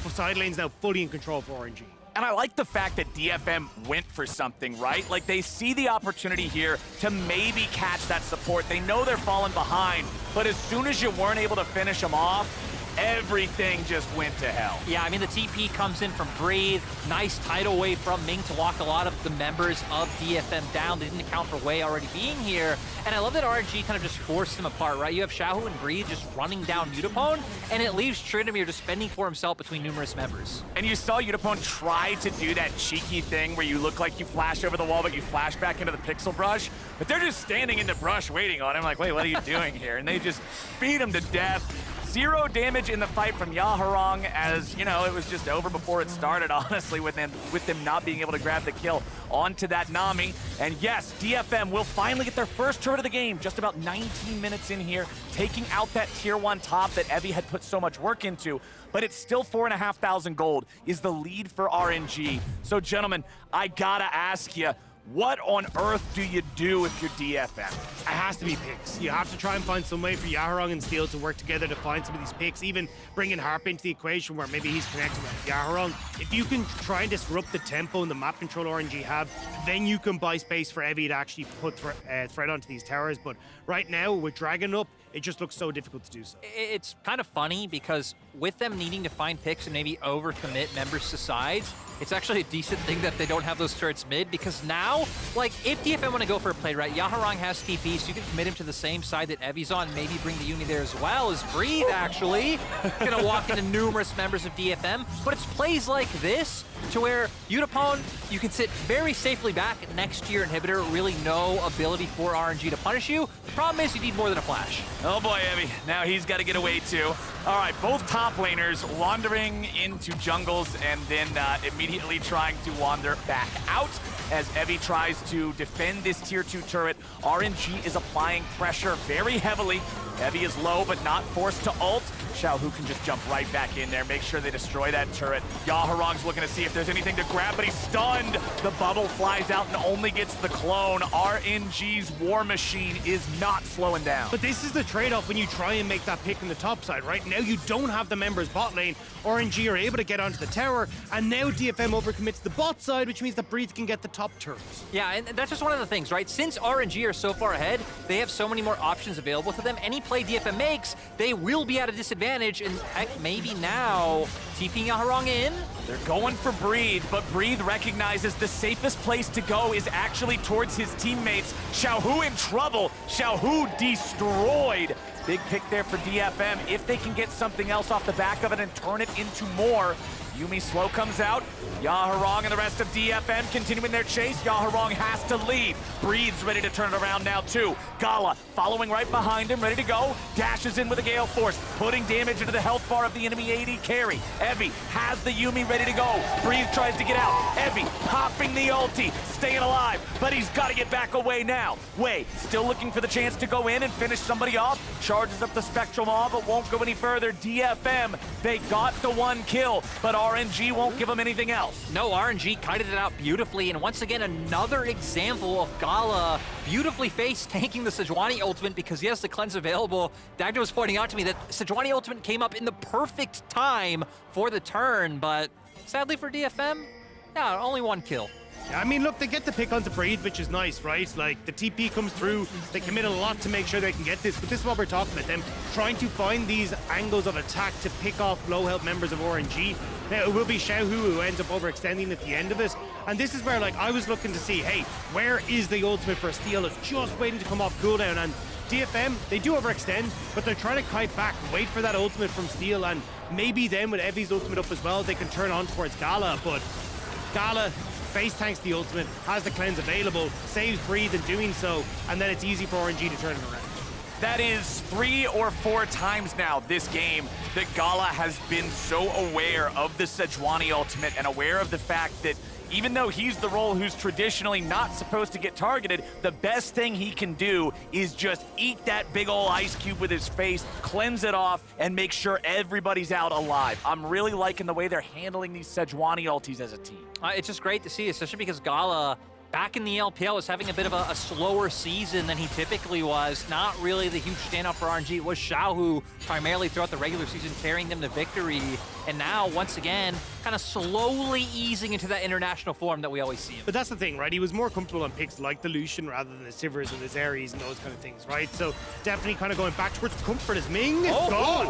side lane's now fully in control for RNG. And I like the fact that DFM went for something, right? Like, they see the opportunity here to maybe catch that support. They know they're falling behind, but as soon as you weren't able to finish them off, everything just went to hell. Yeah, I mean, the TP comes in from Breathe. Nice tidal wave from Ming to lock a lot of the members of DFM down. They didn't account for Wei already being here. And I love that RNG kind of just forced them apart, right? You have Xiaohu and Breathe just running down Yutapon, and it leaves Tryndamere just fending for himself between numerous members. And you saw Yutapon try to do that cheeky thing where you look like you flash over the wall, but you flash back into the pixel brush. But they're just standing in the brush waiting on him like, wait, what are you doing here? And they just beat him to death. 0 damage in the fight from Yaharong, as, you know, it was just over before it started, honestly, with them not being able to grab the kill onto that Nami. And yes, DFM will finally get their first turret of the game, just about 19 minutes in here, taking out that tier 1 top that Evi had put so much work into. But it's still 4,500 gold is the lead for RNG. So, gentlemen, I gotta ask you, what on earth do you do if you're DFM? It has to be picks. You have to try and find some way for Yaharong and Steel to work together to find some of these picks, even bringing Harp into the equation where maybe he's connected with Yaharong. If you can try and disrupt the tempo and the map control RNG have, then you can buy space for Evi to actually put threat onto these towers. But right now, with Dragon up, it just looks so difficult to do so. It's kind of funny because with them needing to find picks and maybe overcommit members to sides, it's actually a decent thing that they don't have those turrets mid, because now, like, if DFM want to go for a play, right, Yaharong has TP, so you can commit him to the same side that Evi's on, maybe bring the Uni there as well as Breathe, actually. Gonna walk into numerous members of DFM, but it's plays like this to where Yutapon, you can sit very safely back next to your inhibitor, really no ability for RNG to punish you. The problem is you need more than a flash. Oh boy, Evi, now he's got to get away too. All right, both top laners wandering into jungles and then immediately trying to wander back out. as Evie tries to defend this tier 2 turret. RNG is applying pressure very heavily. Evie is low, but not forced to ult. Xiaohu can just jump right back in there, make sure they destroy that turret. Yaharong's looking to see if there's anything to grab, but he's stunned. The bubble flies out and only gets the clone. RNG's war machine is not slowing down. But this is the trade-off when you try and make that pick in the top side, right? Now you don't have the members bot lane. RNG are able to get onto the tower, and now DFM overcommits the bot side, which means that Breathe can get the top turrets. Yeah, and that's just one of the things, right? Since RNG are so far ahead, they have so many more options available to them. Any play DFM makes, they will be at a disadvantage, and heck, maybe now TPing Yaharong in. They're going for Breathe, but Breathe recognizes the safest place to go is actually towards his teammates. Xiaohu in trouble. Xiaohu destroyed. Big pick there for DFM. If they can get something else off the back of it and turn it into more. Yuumi slow comes out. Yaharong and the rest of DFM continuing their chase. Yaharong has to leave. Breathes ready to turn it around now too. Gala following right behind him, ready to go. Dashes in with a Gale Force, putting damage into the health bar of the enemy AD carry. Evie has the Yuumi ready to go. Breathe tries to get out. Evie popping the ulti, staying alive, but he's got to get back away now. Wei still looking for the chance to go in and finish somebody off. Charges up the Spectral Maw, but won't go any further. DFM, they got the one kill, but RNG won't give them anything else. No, RNG kited it out beautifully, and once again, another example of Gala beautifully face tanking the Sejuani ultimate because he has the cleanse available. Dagda was pointing out to me that Sejuani ultimate came up in the perfect time for the turn, but sadly for DFM, yeah, only one kill. I mean, look, they get the pick onto Breathe, which is nice, right? Like, the TP comes through, they commit a lot to make sure they can get this, but this is what we're talking about, them trying to find these angles of attack to pick off low health members of RNG. Now, it will be Xiaohu who ends up overextending at the end of it, and this is where, like, I was looking to see, hey, where is the ultimate for Steel? It's just waiting to come off cooldown, and DFM, they do overextend, but they're trying to kite back, wait for that ultimate from Steel, and maybe then with Evie's ultimate up as well, they can turn on towards Gala, but Gala face tanks the ultimate, has the cleanse available, saves Breathe in doing so, and then it's easy for RNG to turn it around. That is 3 or 4 times now this game that Gala has been so aware of the Sejuani ultimate and aware of the fact that even though he's the role who's traditionally not supposed to get targeted, the best thing he can do is just eat that big ol' ice cube with his face, cleanse it off, and make sure everybody's out alive. I'm really liking the way they're handling these Sejuani ultis as a team. It's just great to see, especially because Gala, back in the LPL, was having a bit of a slower season than he typically was. Not really the huge standout for RNG. It was Xiaohu primarily throughout the regular season carrying them to victory. And now, once again, kind of slowly easing into that international form that we always see him. But that's the thing, right? He was more comfortable on picks like the Lucian rather than the Sivers and the Zeres and those kind of things, right? So definitely kind of going back towards comfort as Ming is gone.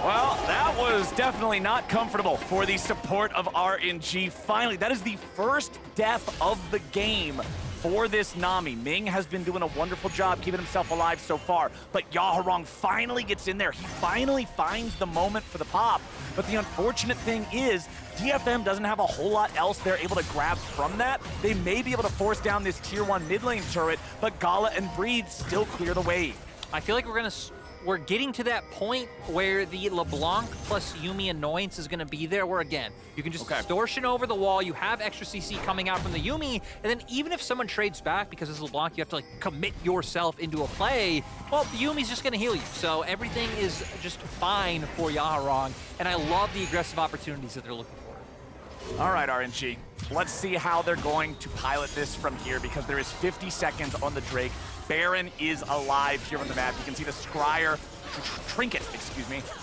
Well, that was definitely not comfortable for the support of RNG. Finally, that is the first death of the game for this Nami. Ming has been doing a wonderful job keeping himself alive so far, but Yaharong finally gets in there. He finally finds the moment for the pop, but the unfortunate thing is DFM doesn't have a whole lot else they're able to grab from that. They may be able to force down this tier 1 mid lane turret, but Gala and Breathe still clear the wave. I feel like we're getting to that point where the LeBlanc plus Yuumi annoyance is going to be there, where again, you can just distortion over the wall, you have extra CC coming out from the Yuumi, and then even if someone trades back, because it's LeBlanc, you have to like commit yourself into a play, well, the Yuumi's just going to heal you. So everything is just fine for Yaharong, and I love the aggressive opportunities that they're looking for. All right, RNG, let's see how they're going to pilot this from here, because there is 50 seconds on the Drake. Baron is alive here on the map. You can see the Scryer trinket,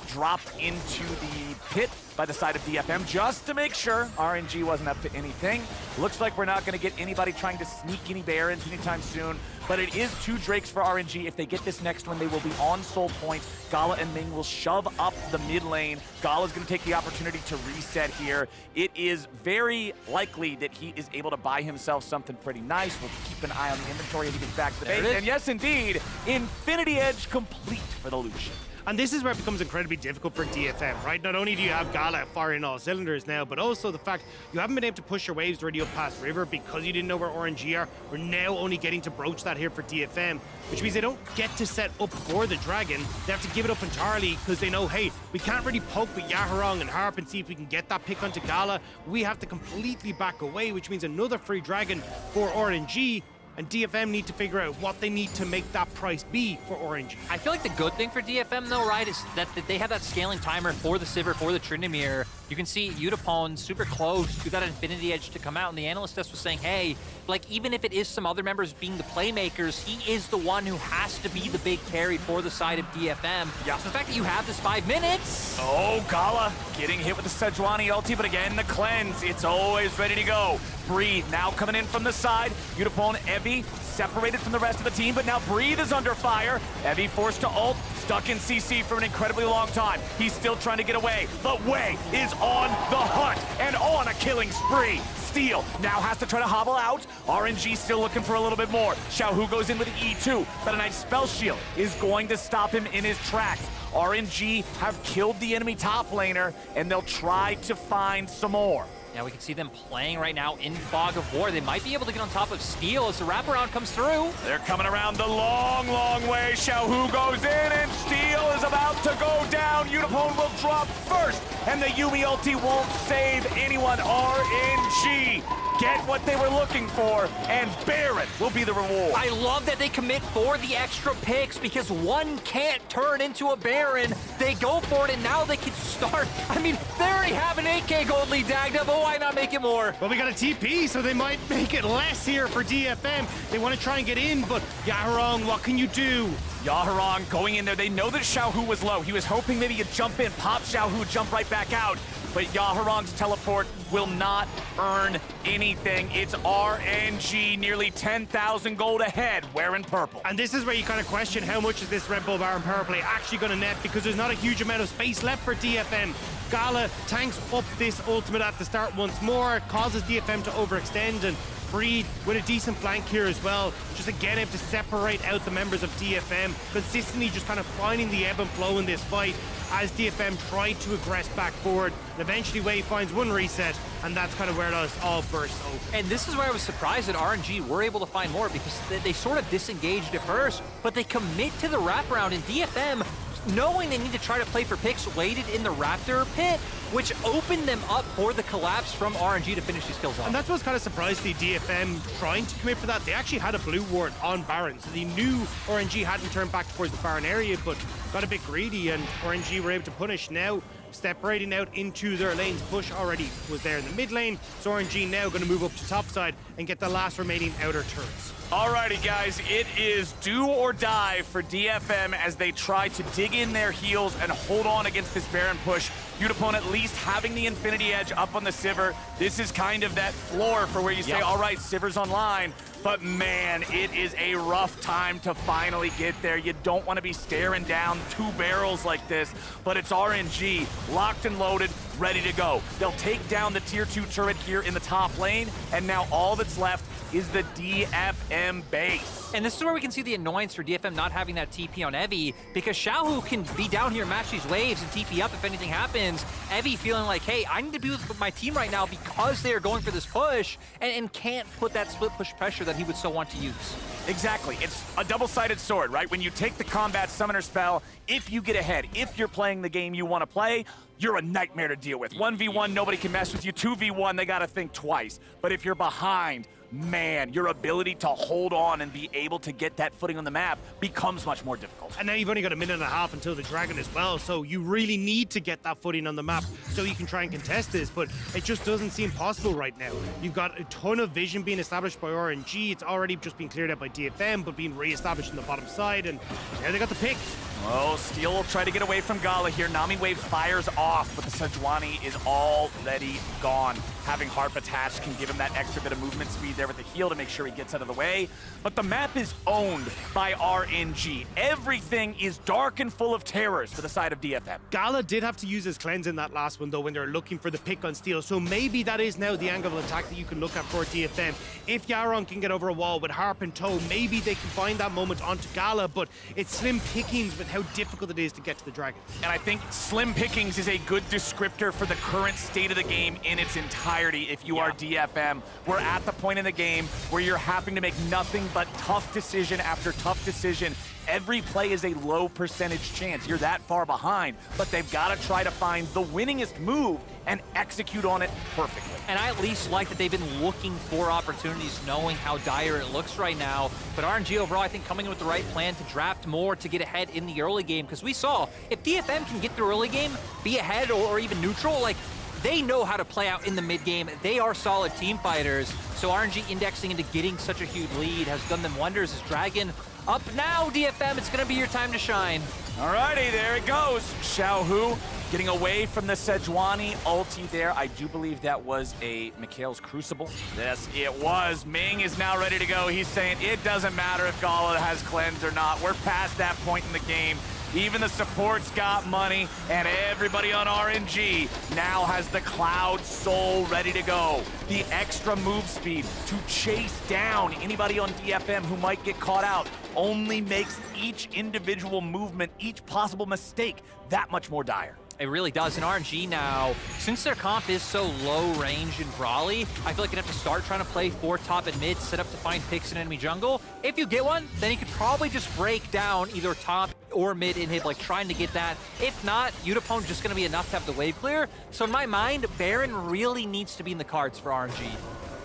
dropped into the pit by the side of DFM just to make sure RNG wasn't up to anything. Looks like we're not going to get anybody trying to sneak any Barons anytime soon, but it is 2 Drakes for RNG. If they get this next one, they will be on soul point. Gala and Ming will shove up the mid lane. Gala's going to take the opportunity to reset here. It is very likely that he is able to buy himself something pretty nice. We'll keep an eye on the inventory as he gets back to the base. And yes, indeed, Infinity Edge complete for the Lucian. And this is where it becomes incredibly difficult for DFM, right? Not only do you have Gala firing all cylinders now, but also the fact you haven't been able to push your waves already up past River because you didn't know where RNG are. We're now only getting to broach that here for DFM, which means they don't get to set up for the Dragon. They have to give it up entirely because they know, hey, we can't really poke with Yaharong and Harp and see if we can get that pick onto Gala. We have to completely back away, which means another free Dragon for RNG. And DFM need to figure out what they need to make that price be for RNG. I feel like the good thing for DFM, though, right, is that they have that scaling timer for the Sivir, for the Tryndamere. You can see Udapon super close to that Infinity Edge to come out, and the analyst desk was saying, hey, like, even if it is some other members being the playmakers, he is the one who has to be the big carry for the side of DFM. Yeah. So the fact that you have this 5 minutes... Oh, Gala getting hit with the Sejuani ulti, but again, the cleanse, it's always ready to go. Breathe now coming in from the side. Udapon, Evie separated from the rest of the team, but now Breathe is under fire. Evie forced to ult, stuck in CC for an incredibly long time. He's still trying to get away, but Wei is on the hunt and on a killing spree. Steel now has to try to hobble out. RNG still looking for a little bit more. Xiaohu goes in with E2, but a nice spell shield is going to stop him in his tracks. RNG have killed the enemy top laner, and they'll try to find some more. Now we can see them playing right now in Fog of War. They might be able to get on top of Steel as the wraparound comes through. They're coming around the long, long way. Xiaohu goes in, and Steel is about to go down. Udapon will drop first, and the Yumi ulti won't save anyone. RNG get what they were looking for, and Baron will be the reward. I love that they commit for the extra picks because one can't turn into a Baron. They go for it, and now they can start. I mean, they already have an 8K gold lead tagged up, but why not make it more? Well, we got a TP, so they might make it less here for DFM. They want to try and get in, but Yaharong, what can you do? Yaharong going in there. They know that Xiaohu was low. He was hoping maybe he'd jump in, pop Xiaohu, jump right back out. But Yaharong's teleport will not earn anything. It's RNG, nearly 10,000 gold ahead, wearing purple. And this is where you kind of question how much is this Red Bull Baron power play actually going to net, because there's not a huge amount of space left for DFM. Gala tanks up this ultimate at the start once more, causes DFM to overextend, and Breed with a decent flank here as well. Just again able to separate out the members of DFM, consistently just kind of finding the ebb and flow in this fight as DFM tried to aggress back forward. And eventually Wei finds one reset, and that's kind of where it all bursts open. And this is where I was surprised that RNG were able to find more, because they sort of disengaged at first, but they commit to the wraparound, and DFM, knowing they need to try to play for picks, waited in the Raptor pit, which opened them up for the collapse from RNG to finish these kills off. And that's what's kind of surprised the DFM trying to commit for that. They actually had a blue ward on Baron, so they knew RNG hadn't turned back towards the Baron area, but got a bit greedy, and RNG were able to punish. Now separating out into their lanes. Push already was there in the mid lane, so RNG now going to move up to top side and get the last remaining outer turrets. Alrighty, guys, it is do or die for DFM as they try to dig in their heels and hold on against this Baron push. Udapon at least having the Infinity Edge up on the Sivir. This is kind of that floor for where you say, all right, Sivir's online. But man, it is a rough time to finally get there. You don't want to be staring down two barrels like this, but it's RNG, locked and loaded, ready to go. They'll take down the tier 2 turret here in the top lane, and now all that's left is the DFM base. And this is where we can see the annoyance for DFM not having that TP on Evie, because Xiaohu can be down here, match these waves, and TP up if anything happens. Evie feeling like, hey, I need to be with my team right now because they are going for this push, and can't put that split push pressure that he would so want to use. Exactly. It's a double-sided sword, right? When you take the combat summoner spell, if you get ahead, if you're playing the game you want to play, you're a nightmare to deal with. 1v1, nobody can mess with you. 2v1, they got to think twice. But if you're behind, man, your ability to hold on and be able to get that footing on the map becomes much more difficult. And now you've only got a minute and a half until the Dragon as well, so you really need to get that footing on the map so you can try and contest this, but it just doesn't seem possible right now. You've got a ton of vision being established by RNG. It's already just been cleared out by DFM, but being re-established on the bottom side, and there they got the pick. Oh, Steel will try to get away from Gala here. Nami Wave fires off, but the Sejuani is already gone. Having Harp attached can give him that extra bit of movement speed there with the heal to make sure he gets out of the way. But the map is owned by RNG. Everything is dark and full of terrors for the side of DFM. Gala did have to use his cleanse in that last one, though, when they're looking for the pick on Steel. So maybe that is now the angle of attack that you can look at for DFM. If Yaron can get over a wall with Harp in tow, maybe they can find that moment onto Gala, but it's slim pickings with how difficult it is to get to the Dragon. And I think slim pickings is a good descriptor for the current state of the game in its entirety. If you are DFM, we're at the point in the game where you're having to make nothing but tough decision after tough decision. Every play is a low percentage chance. You're that far behind, but they've got to try to find the winningest move and execute on it perfectly. And I at least like that they've been looking for opportunities, knowing how dire it looks right now. But RNG overall, I think, coming in with the right plan to draft more to get ahead in the early game. Because we saw, if DFM can get through early game, be ahead or even neutral, like, they know how to play out in the mid game. They are solid team fighters. So RNG indexing into getting such a huge lead has done them wonders as Dragon up now, DFM. It's going to be your time to shine. Alrighty, there it goes. Xiaohu getting away from the Sejuani ulti there. I do believe that was a Mikhail's Crucible. Yes, it was. Ming is now ready to go. He's saying it doesn't matter if Gala has cleanse or not. We're past that point in the game. Even the support's got money, and everybody on RNG now has the Cloud Soul ready to go. The extra move speed to chase down anybody on DFM who might get caught out only makes each individual movement, each possible mistake, that much more dire. It really does. In RNG now, since their comp is so low range and brawly, I feel like you'd have to start trying to play 4 top and mid, set up to find picks in enemy jungle. If you get one, then you could probably just break down either top or mid inhib, like trying to get that. If not, Udapone just going to be enough to have the wave clear. So in my mind, Baron really needs to be in the cards for RNG.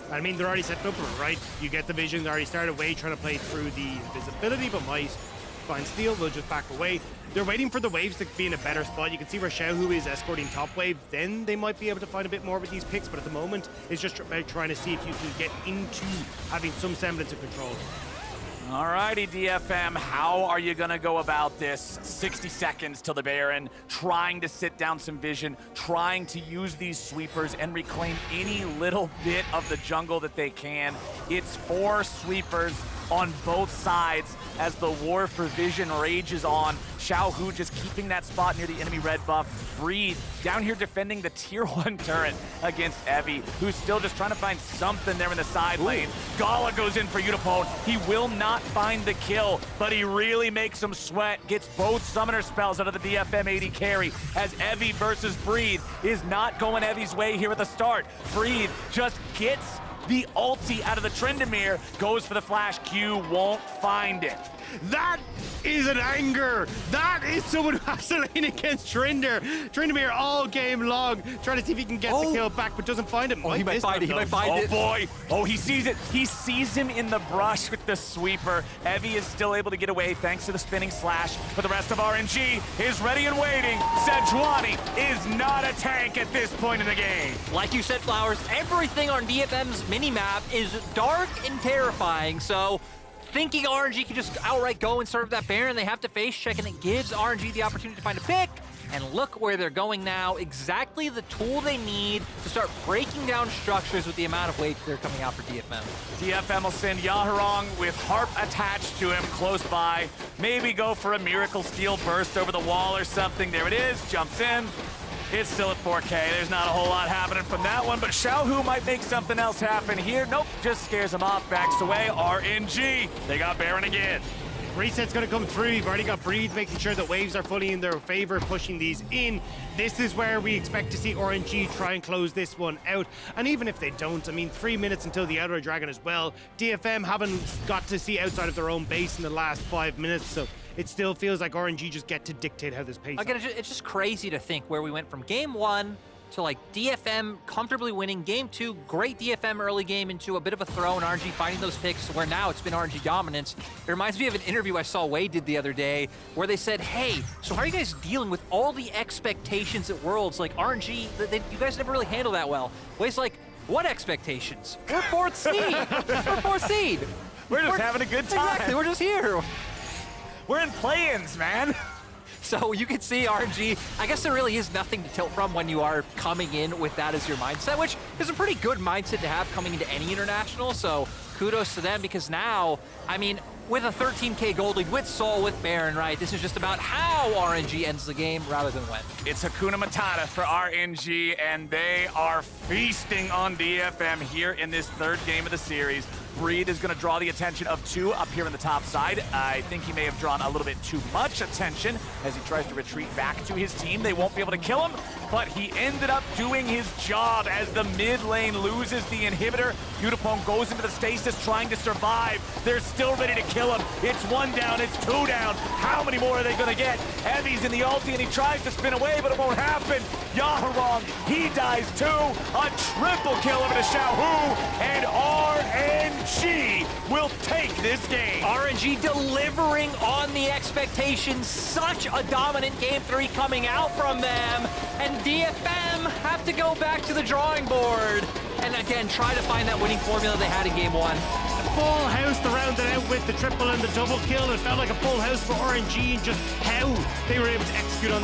I mean, they're already setting up for it, right? You get the vision, they already started away trying to play through the invisibility, but might find Steel, they'll just back away. They're waiting for the waves to be in a better spot. You can see where Xiaohu is escorting top wave. Then they might be able to find a bit more with these picks, but at the moment, it's just about trying to see if you can get into having some semblance of control. Alrighty, DFM, how are you gonna go about this? 60 seconds till the Baron, trying to sit down some vision, trying to use these sweepers and reclaim any little bit of the jungle that they can. It's 4 sweepers on both sides as the war for vision rages on. Xiaohu just keeping that spot near the enemy red buff. Breathe down here defending the tier 1 turret against Evie, who's still just trying to find something there in the side lane. Gala goes in for Udapone. He will not find the kill, but he really makes him sweat. Gets both summoner spells out of the DFM AD carry as Evie versus Breathe is not going Evie's way here at the start. Breathe just gets the ulti out of the Tryndamere, goes for the flash Q, won't find it. That is an anger. That is someone who has to lane against Tryndamere all game long, trying to see if he can get the kill back, but doesn't find it. He might find it. He might find it. Oh boy. Oh, he sees it. He sees him in the brush with the sweeper. Evie is still able to get away thanks to the spinning slash, but the rest of RNG is ready and waiting. Sejuani is not a tank at this point in the game. Like you said, Flowers, everything on DFM's minimap is dark and terrifying, so thinking RNG can just outright go and serve that Baron, they have to face check, and it gives RNG the opportunity to find a pick. And look where they're going now. Exactly the tool they need to start breaking down structures with the amount of weight they're coming out for DFM. DFM will send Yaharong with Harp attached to him close by. Maybe go for a Miracle Steel burst over the wall or something. There it is, jumps in. It's still at 4K. There's not a whole lot happening from that one, but Xiaohu might make something else happen here. Nope, just scares him off, backs away. RNG, they got Baron again. Reset's going to come through. You've already got Breathe making sure that waves are fully in their favor, pushing these in. This is where we expect to see RNG try and close this one out. And even if they don't, I mean, 3 minutes until the Outer Dragon as well. DFM haven't got to see outside of their own base in the last 5 minutes, so it still feels like RNG just get to dictate how this pace. Again, it's just crazy to think where we went from game 1 to like DFM comfortably winning game 2, great DFM early game into a bit of a throw, and RNG finding those picks where now it's been RNG dominance. It reminds me of an interview I saw Wade did the other day where they said, hey, so how are you guys dealing with all the expectations at Worlds? Like RNG, you guys never really handle that well. Wade's like, what expectations? We're 4th seed. We're 4th seed. We're just having a good time. Exactly, we're just here. We're in play-ins, man. So you can see RNG, I guess there really is nothing to tilt from when you are coming in with that as your mindset, which is a pretty good mindset to have coming into any international. So kudos to them, because now, I mean, with a 13K gold lead, with Soul, with Baron, right? This is just about how RNG ends the game rather than when. It's Hakuna Matata for RNG, and they are feasting on DFM here in this third game of the series. Breed is going to draw the attention of two up here on the top side. I think he may have drawn a little bit too much attention as he tries to retreat back to his team. They won't be able to kill him, but he ended up doing his job as the mid lane loses the inhibitor. Beautifone goes into the stasis trying to survive. They're still ready to kill him. It's one down, it's two down. How many more are they going to get? Heavy's in the ulti and he tries to spin away, but it won't happen. Yaharong, he dies too. A triple kill over to Xiaohu, and RNG will take this game. RNG delivering on the expectations. Such a dominant game 3 coming out from them. And DFM have to go back to the drawing board and again try to find that winning formula they had in game 1. Full house to round it out with the triple and the double kill. It felt like a full house for RNG, and just how they were able to execute on their